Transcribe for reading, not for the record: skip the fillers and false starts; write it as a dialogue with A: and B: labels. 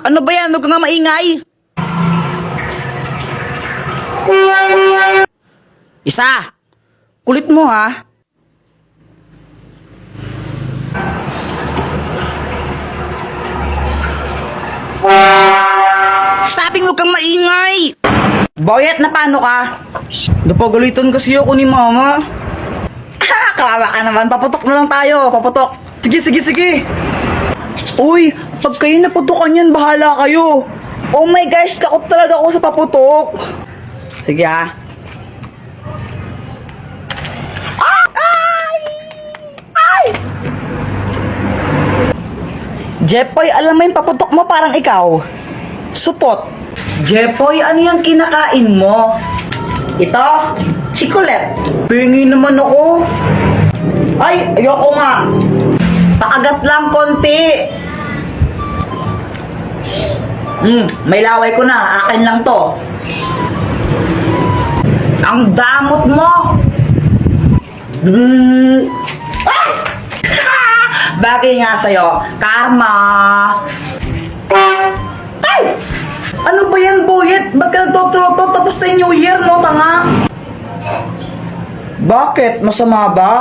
A: Ano ba yan? Huwag ka nga maingay. Isa. Kulit mo ha. Sabi mo kang maingay. Boyet, na paano ka? Napagalitan kasi ako ni mama. Kawawa ka naman. Paputok na lang tayo. Paputok. Sige. Uy, pag kayo naputukan yan, bahala kayo. Oh my gosh, takot talaga ako sa paputok. Sige ha. Ay! Jepoy, alam mo yung paputok mo parang ikaw. Supot. Jepoy, ano yung kinakain mo? Ito? Chikolet. Pingi naman ako. Ay, ayoko nga. Pakagat lang konti. May laway ko na. Akin lang to. Ang damot mo. Ah! Bagay nga sa'yo. Karma. Ay! Ano ba yan, Boyet? Ba't ka nagtotoroto tapos na yung New Year, no, tanga? Bakit? Masama ba?